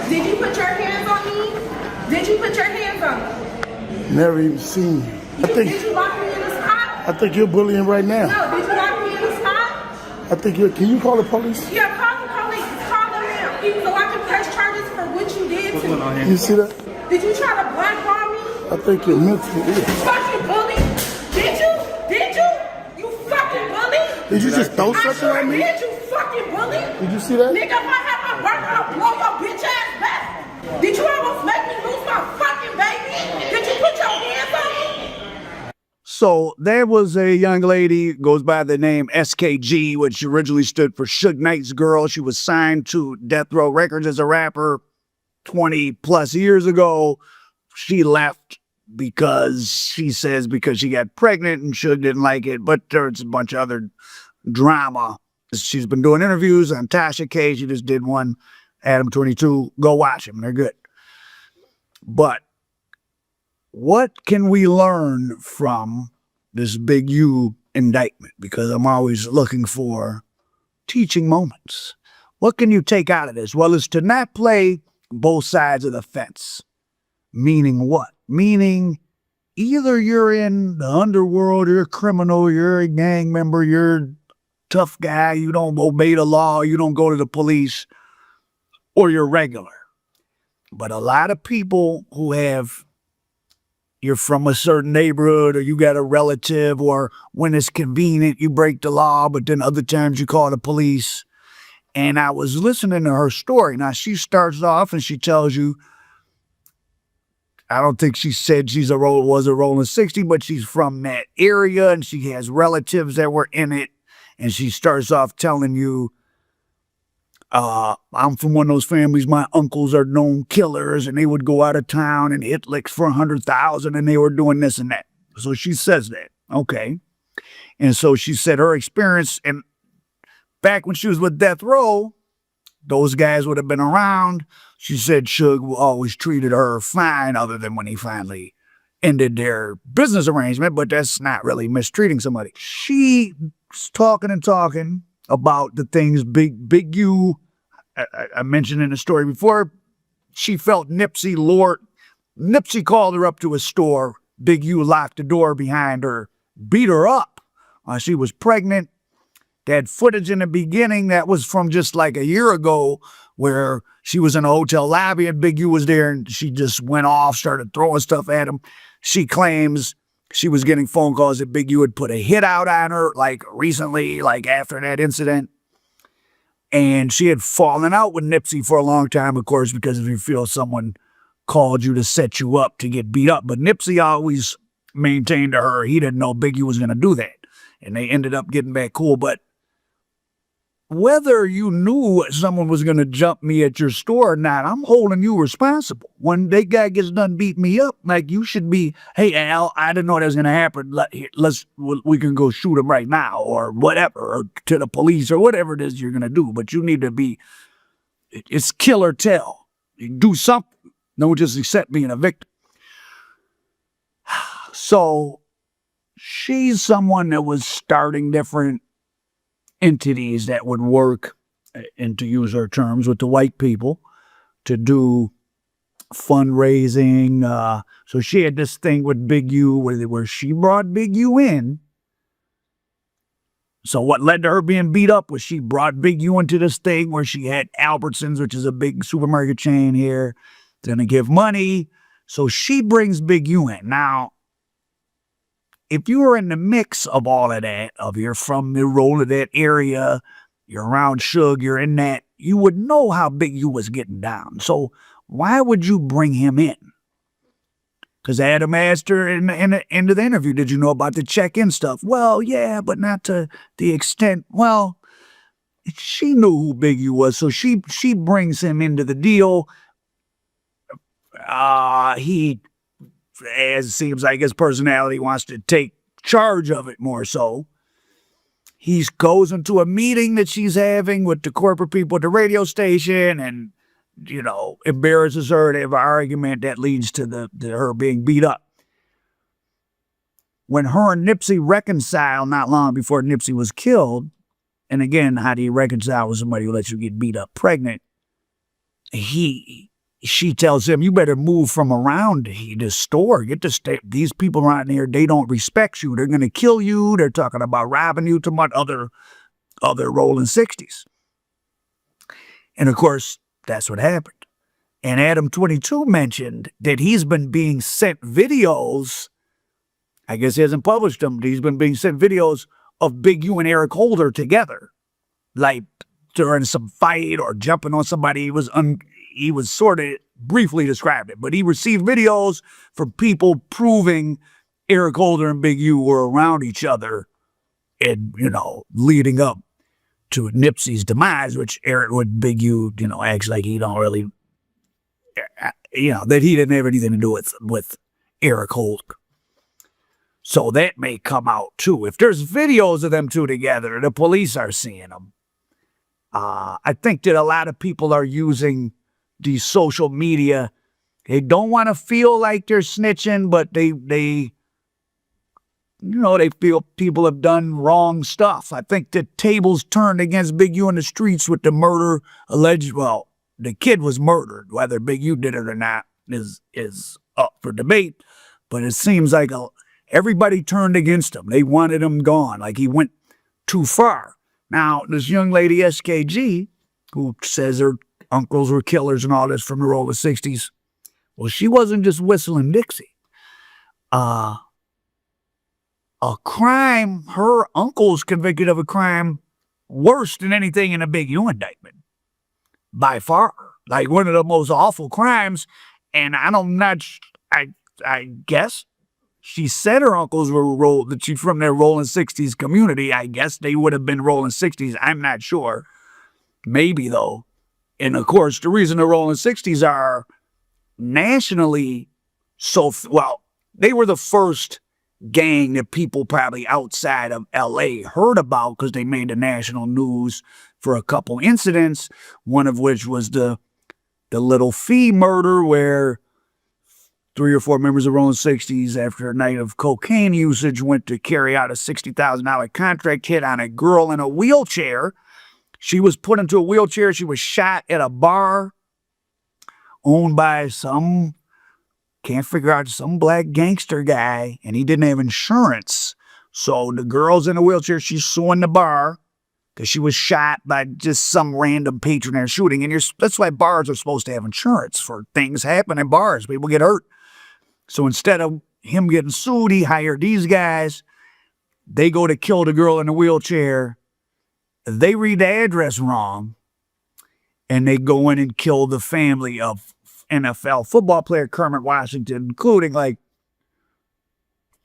Did you put your hands on me? Did you put your hands on me? Never even seen you. Did you lock me in the spot? I think you're bullying right now. No, did you lock me in the spot? I think you're, can you call the police? Yeah, call the police. Call them now. So I can press charges for what you did to me. You see that? Did you try to blackball me? I think you're mentally ill. Fucking bully. Did you? Did you? You fucking bully. Did you just throw something at me? Did you fucking bully? Did you see that? Nigga, if I have my burger, I'll blow your bitch ass back. Did you almost make me lose my fucking baby? Did you put your hands on me? So there was a young lady, goes by the name SKG, which originally stood for Suge Knight's Girl. She was signed to Death Row Records as a rapper 20 plus years ago. She left because she got pregnant and Suge didn't like it, but there's a bunch of other drama. She's been doing interviews on Tasha K. She just did one, Adam 22. Go watch them. They're good. But what can we learn from this Big U indictment? Because I'm always looking for teaching moments. What can you take out of this? Well, it's to not play both sides of the fence. Meaning what? Meaning either you're in the underworld, you're a criminal, you're a gang member, you're a tough guy, you don't obey the law, you don't go to the police, or you're regular. But a lot of people who you're from a certain neighborhood, or you got a relative, or when it's convenient, you break the law, but then other times you call the police. And I was listening to her story. Now, she starts off and she tells you, I don't think she said was a Rollin 60, but she's from that area and she has relatives that were in it. And she starts off telling you, I'm from one of those families. My uncles are known killers and they would go out of town and hit licks for 100,000 and they were doing this and that. So she says that. Okay. And so she said her experience, and back when she was with Death Row, those guys would have been around. She said Suge always treated her fine, other than when he finally ended their business arrangement, but that's not really mistreating somebody. She's talking and talking about the things Big U, I mentioned in the story before, she felt Nipsey called her up to a store. Big U locked the door behind her, beat her up. She was pregnant. They had footage in the beginning that was from just like a year ago where she was in a hotel lobby and Big U was there and she just went off, started throwing stuff at him. She claims she was getting phone calls that Big U had put a hit out on her, like recently, like after that incident. And she had fallen out with Nipsey for a long time, of course, because if you feel someone called you to set you up to get beat up. But Nipsey always maintained to her he didn't know Big U was going to do that. And they ended up getting back cool. But whether you knew someone was going to jump me at your store or not, I'm holding you responsible. When that guy gets done beating me up, like you should be, hey, Al, I didn't know that was going to happen. We can go shoot him right now or whatever, or to the police or whatever it is you're going to do. But you need to be, it's kill or tell. You do something. Don't just accept being a victim. So she's someone that was starting different entities that would work, and to use her terms, with the white people to do fundraising. So she had this thing with Big U where she brought Big U in. So what led to her being beat up was she brought Big U into this thing where she had Albertsons, which is a big supermarket chain here, to give money. So she brings Big U in. Now, if you were in the mix of all of that, of you're from the role of that area, you're around Suge, you're in that, you would know how Big U was getting down. So why would you bring him in? Because Adam asked her in the end of the interview, did you know about the check-in stuff? Well, yeah, but not to the extent. Well, she knew who Big U was, so she brings him into the deal. He, as it seems like his personality, wants to take charge of it more so. He goes into a meeting that she's having with the corporate people at the radio station and, you know, embarrasses her. They have an argument that leads to her being beat up. When her and Nipsey reconcile not long before Nipsey was killed, and again, how do you reconcile with somebody who lets you get beat up pregnant? He she tells him, you better move from around the store. These people around here, they don't respect you. They're going to kill you. They're talking about robbing you to other Rollin 60s. And of course, that's what happened. And Adam 22 mentioned that he's been being sent videos. I guess he hasn't published them, but he's been being sent videos of Big U and Eric Holder together. Like during some fight or jumping on somebody. He was sort of briefly described it, but he received videos from people proving Eric Holder and Big U were around each other and, leading up to Nipsey's demise, which Eric with Big U, acts like he don't really, that he didn't have anything to do with Eric Holder. So that may come out too. If there's videos of them two together, the police are seeing them. I think that a lot of people are using the social media. They don't want to feel like they're snitching, but they feel people have done wrong stuff. I think the tables turned against Big U in the streets with the murder the kid was murdered. Whether Big U did it or not is up for debate, but it seems like everybody turned against him. They wanted him gone, like he went too far. Now, this young lady, SKG, who says her uncles were killers and all this from the Rollin 60s, well, she wasn't just whistling Dixie. A crime, her uncle's convicted of a crime worse than anything in a Big U indictment. By far. Like one of the most awful crimes. And I guess she said her uncles were that she's from their Rollin 60s community. I guess they would have been Rollin 60s. I'm not sure. Maybe, though. And, of course, the reason the Rollin 60s are nationally they were the first gang that people probably outside of L.A. heard about because they made the national news for a couple incidents, one of which was the Little Fee murder where 3 or 4 members of Rollin 60s, after a night of cocaine usage, went to carry out a $60,000 contract hit on a girl in a wheelchair. She was put into a wheelchair. She was shot at a bar owned by some black gangster guy, and he didn't have insurance. So the girl's in a wheelchair. She's suing the bar because she was shot by just some random patron there shooting. And that's why bars are supposed to have insurance for things happen in bars. People get hurt. So instead of him getting sued, he hired these guys. They go to kill the girl in the wheelchair. They read the address wrong, and they go in and kill the family of NFL football player Kermit Washington, including like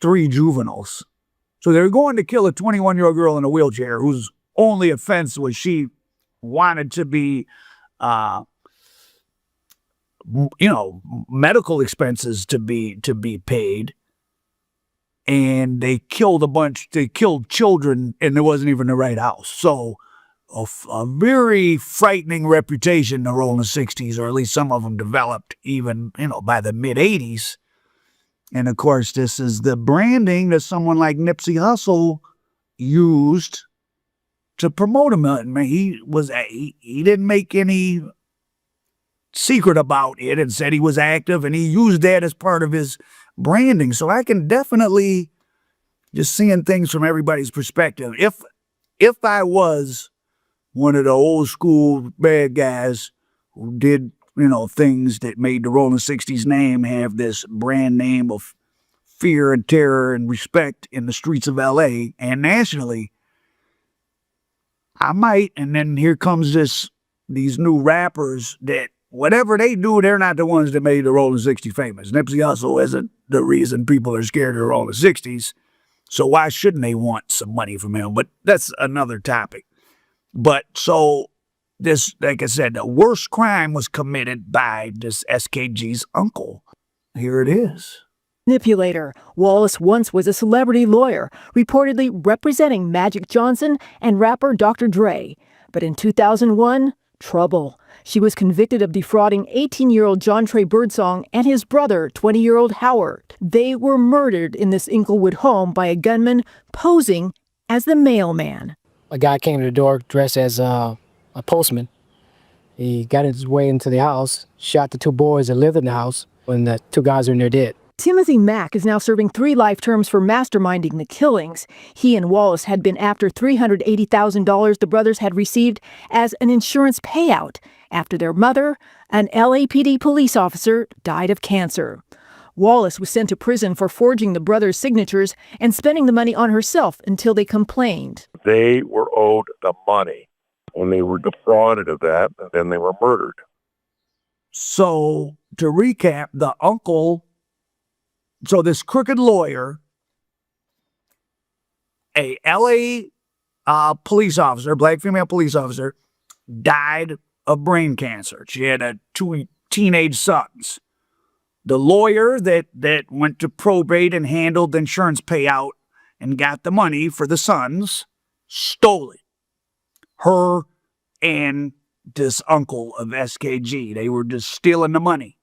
3 juveniles. So they're going to kill a 21-year-old girl in a wheelchair whose only offense was she wanted to be, medical expenses to be paid. And they killed they killed children, and it wasn't even the right house. So a very frightening reputation, the Rollin 60s, or at least some of them developed even, by the mid-'80s. And of course, this is the branding that someone like Nipsey Hussle used to promote him. I mean, he didn't make any secret about it and said he was active, and he used that as part of his branding. So I can definitely just seeing things from everybody's perspective. If I was one of the old school bad guys who did, things that made the Rollin 60s name have this brand name of fear and terror and respect in the streets of LA and nationally, I might. And then here comes these new rappers that whatever they do, they're not the ones that made the Rollin 60s famous. Nipsey Hussle isn't the reason people are scared of the Rollin 60s. So why shouldn't they want some money from him? But that's another topic. But so this, like I said, the worst crime was committed by this SKG's uncle. Here it is. Manipulator. Wallace once was a celebrity lawyer, reportedly representing Magic Johnson and rapper Dr. Dre. But in 2001, trouble. She was convicted of defrauding 18-year-old John Trey Birdsong and his brother, 20-year-old Howard. They were murdered in this Inglewood home by a gunman posing as the mailman. A guy came to the door dressed as a postman, He got his way into the house, shot the 2 boys that lived in the house, when the 2 guys are in there dead. Timothy Mack is now serving 3 life terms for masterminding the killings. He and Wallace had been after $380,000 the brothers had received as an insurance payout after their mother, an LAPD police officer, died of cancer. Wallace was sent to prison for forging the brothers' signatures and spending the money on herself until they complained. They were owed the money. When they were defrauded of that, then they were murdered. So, to recap, the uncle, so this crooked lawyer, a LA police officer, black female police officer, died of brain cancer. She had 2 teenage sons. The lawyer that went to probate and handled the insurance payout and got the money for the sons stole it. Her and this uncle of SKG, they were just stealing the money.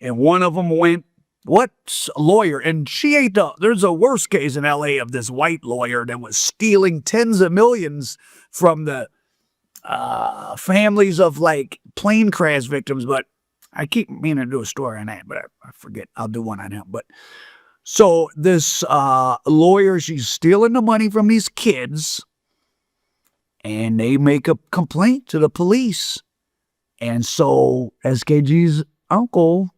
And one of them went, what's a lawyer? And she ain't there's a worse case in LA of this white lawyer that was stealing tens of millions from the families of like plane crash victims. But I keep meaning to do a story on that, but I forget. I'll do one on him. But so this lawyer, she's stealing the money from these kids, and they make a complaint to the police. And so SKG's uncle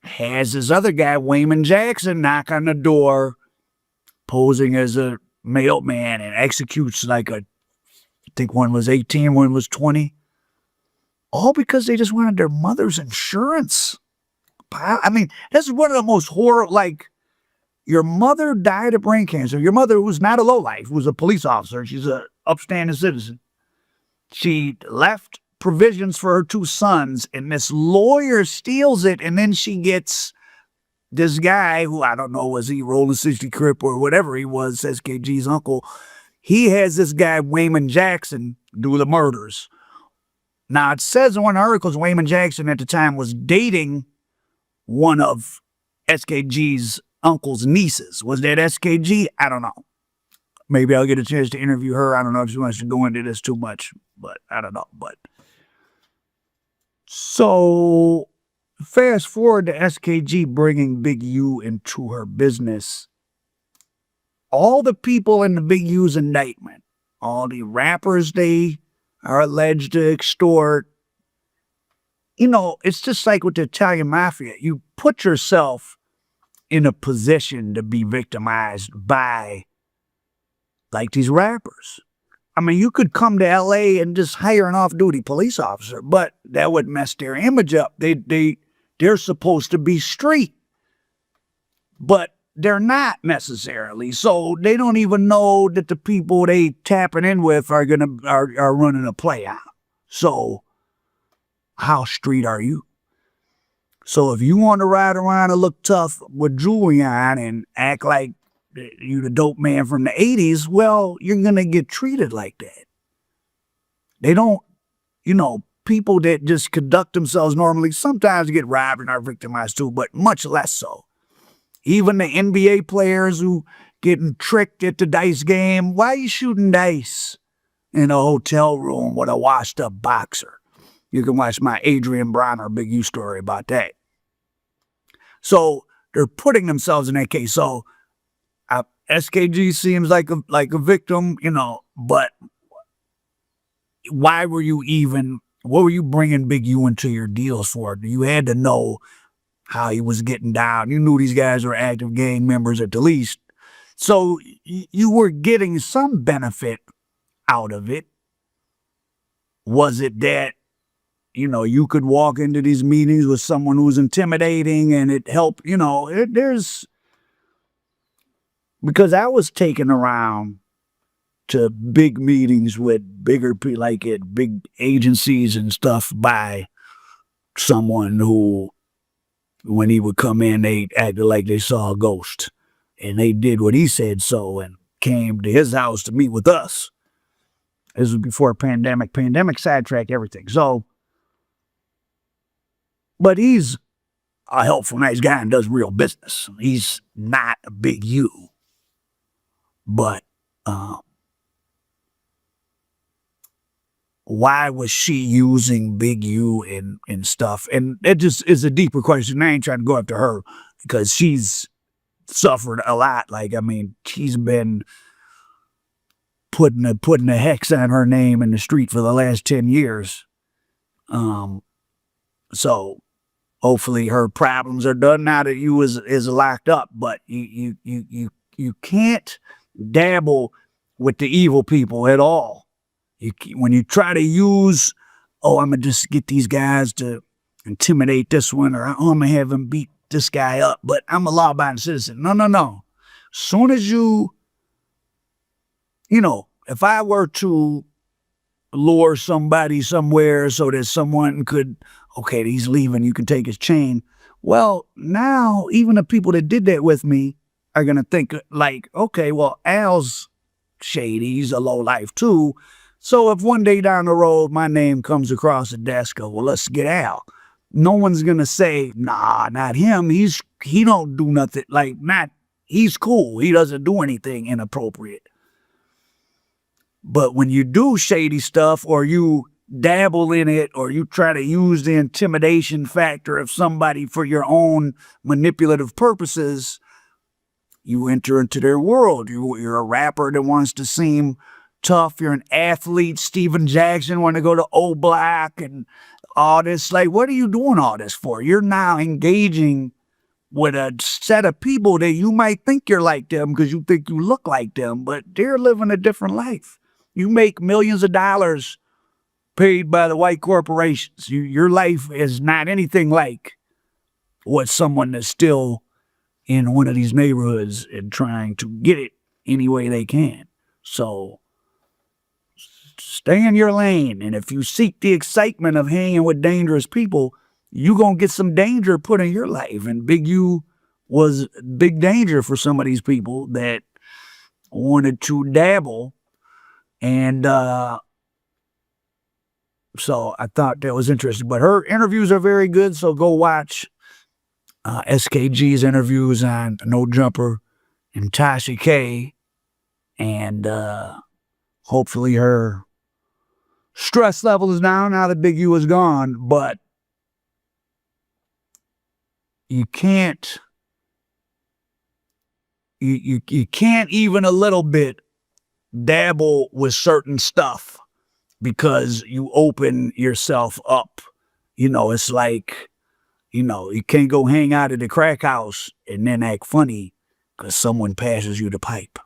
has this other guy, Wayman Jackson, knock on the door, posing as a mailman, and executes like I think one was 18, one was 20. All because they just wanted their mother's insurance. I mean, this is one of the most horrible, like, your mother died of brain cancer. Your mother was not a lowlife, was a police officer. She's an upstanding citizen. She left provisions for her 2 sons, and this lawyer steals it, and then she gets this guy who, I don't know, was he Rollin 60 Crip or whatever he was, SKG's uncle. He has this guy, Wayman Jackson, do the murders. Now, it says in one of the articles, Wayman Jackson at the time was dating one of SKG's uncle's nieces. Was that SKG? I don't know. Maybe I'll get a chance to interview her. I don't know if she wants to go into this too much, but I don't know. But so fast forward to SKG bringing Big U into her business. All the people in the Big U's indictment, all the rappers they are alleged to extort, you know, it's just like with the Italian mafia. You put yourself in a position to be victimized by, like, these rappers. I mean, you could come to LA and just hire an off-duty police officer, but that would mess their image up. They're supposed to be street, but they're not necessarily. So they don't even know that the people they tapping in with are running a play out. So how street are you? So if you want to ride around and look tough with jewelry on and act like you the dope man from the 80s, well, you're going to get treated like that. They don't, you know, people that just conduct themselves normally sometimes get robbed and are victimized too, but much less so. Even the NBA players who getting tricked at the dice game. Why are you shooting dice in a hotel room with a washed up boxer? You can watch my Adrian Bronner Big U story about that. So they're putting themselves in that case. So SKG seems like a victim, you know, but what were you bringing Big U into your deals for? You had to know how he was getting down. You knew these guys were active gang members at the least. So you were getting some benefit out of it. Was it that, you know, you could walk into these meetings with someone who was intimidating and it helped, you know, because I was taken around to big meetings with bigger people, like at big agencies and stuff, by someone who, when he would come in, they acted like they saw a ghost. And they did what he said so and came to his house to meet with us. This was before pandemic. Pandemic sidetracked everything. So, but he's a helpful, nice guy and does real business. He's not a Big U. But why was she using Big U and stuff? And it just is a deeper question. I ain't trying to go after her because she's suffered a lot. Like, I mean, she's been putting a hex on her name in the street for the last 10 years. So hopefully her problems are done now that you is locked up. But you can't dabble with the evil people at all. When you try to use, oh, I'm going to just get these guys to intimidate this one, or oh, I'm going to have them beat this guy up, but I'm a law-abiding citizen. No. Soon as you know, if I were to lure somebody somewhere so that someone could, okay, he's leaving, you can take his chain. Well, now even the people that did that with me are going to think like, okay, well, Al's shady. He's a lowlife too. So if one day down the road my name comes across the desk of, well, let's get Al, no one's gonna say, nah, not him. He don't do nothing. Like, he's cool. He doesn't do anything inappropriate. But when you do shady stuff, or you dabble in it, or you try to use the intimidation factor of somebody for your own manipulative purposes, you enter into their world. You're a rapper that wants to seem tough. You're an athlete. Steven Jackson want to go to O Block and all this. Like, what are you doing all this for? You're now engaging with a set of people that you might think you're like them because you think you look like them, but they're living a different life. You make millions of dollars paid by the white corporations. Your life is not anything like what someone that's still in one of these neighborhoods and trying to get it any way they can. So stay in your lane. And if you seek the excitement of hanging with dangerous people, you're going to get some danger put in your life. And Big U was big danger for some of these people that wanted to dabble. And so I thought that was interesting. But her interviews are very good, so go watch SKG's interviews on No Jumper and Tasha K. And hopefully her stress level is down now that Big U is gone. But you can't even a little bit dabble with certain stuff because you open yourself up. You know, it's like, you know, you can't go hang out at the crack house and then act funny because someone passes you the pipe.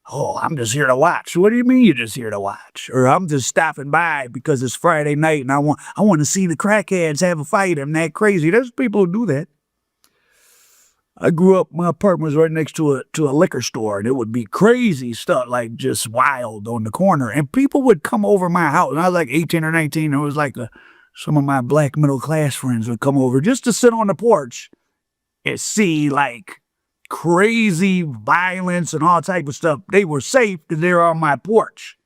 Oh, I'm just here to watch. What do you mean you're just here to watch? Or I'm just stopping by because it's Friday night and I want to see the crackheads have a fight. I'm that crazy. There's people who do that. I grew up, my apartment was right next to a liquor store, and it would be crazy stuff, like just wild on the corner. And people would come over my house, and I was like 18 or 19. It was like some of my black middle class friends would come over just to sit on the porch and see like crazy violence and all type of stuff. They were safe because they were on my porch.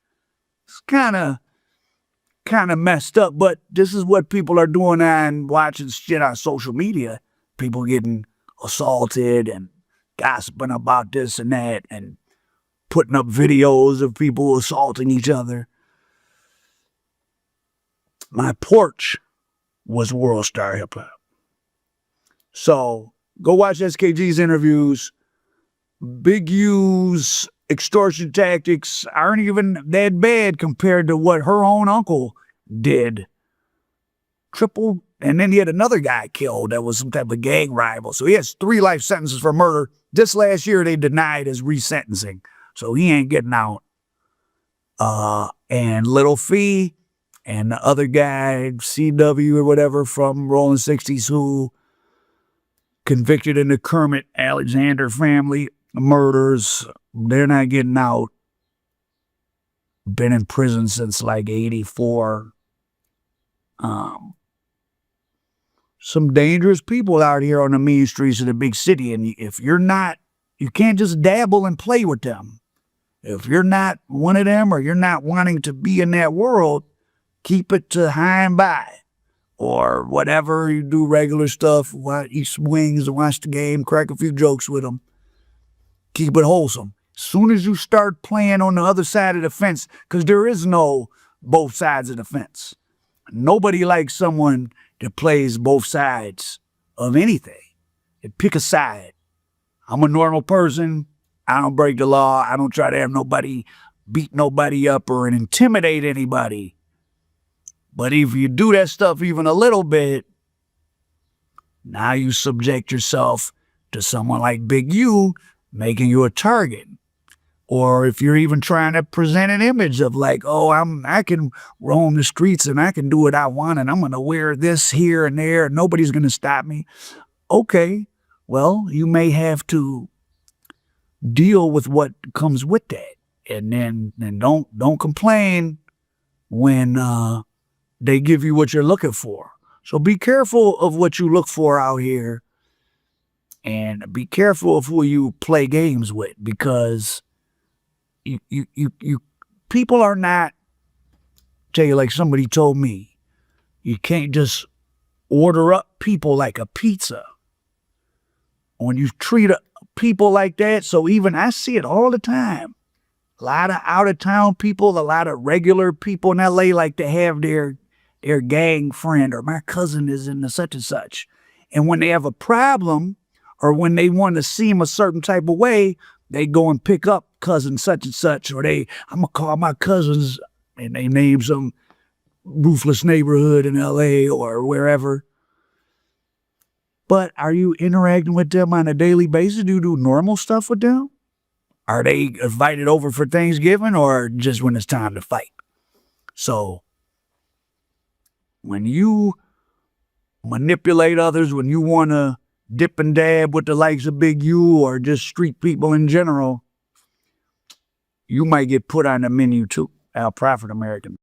It's kind of messed up, but this is what people are doing on watching shit on social media. People getting assaulted and gossiping about this and that and putting up videos of people assaulting each other. My porch was World Star Hip Hop. So go watch SKG's interviews. Big U's extortion tactics aren't even that bad compared to what her own uncle did. Triple. And then he had another guy killed that was some type of gang rival. So he has 3 life sentences for murder. This last year, they denied his resentencing. So he ain't getting out. And Little Fee and the other guy, CW or whatever, from Rollin 60's, who convicted in the Kermit Alexander family murders, they're not getting out. Been in prison since like 84. Some dangerous people out here on the mean streets of the big city. And if you're not, you can't just dabble and play with them. If you're not one of them or you're not wanting to be in that world, keep it to high and by. Or whatever, you do regular stuff, eat some wings and watch the game, crack a few jokes with them. Keep it wholesome. As soon as you start playing on the other side of the fence, because there is no both sides of the fence. Nobody likes someone that plays both sides of anything. Pick a side. I'm a normal person. I don't break the law. I don't try to have nobody beat nobody up or intimidate anybody. But if you do that stuff even a little bit, now you subject yourself to someone like Big U making you a target. Or if you're even trying to present an image of like, oh, I can roam the streets and I can do what I want and I'm going to wear this here and there and nobody's going to stop me. Okay, well, you may have to deal with what comes with that. And then don't complain when they give you what you're looking for. So be careful of what you look for out here and be careful of who you play games with, because you people are not, tell you like somebody told me, you can't just order up people like a pizza. When you treat people like that, so even I see it all the time. A lot of out-of-town people, a lot of regular people in LA like to have their gang friend, or my cousin is in the such and such. And when they have a problem or when they want to seem a certain type of way, they go and pick up cousin such and such, or I'm going to call my cousins, and they name some ruthless neighborhood in LA or wherever. But are you interacting with them on a daily basis? Do you do normal stuff with them? Are they invited over for Thanksgiving or just when it's time to fight? So when you manipulate others, when you want to dip and dab with the likes of Big U or just street people in general, you might get put on the menu too. Al Prophet American.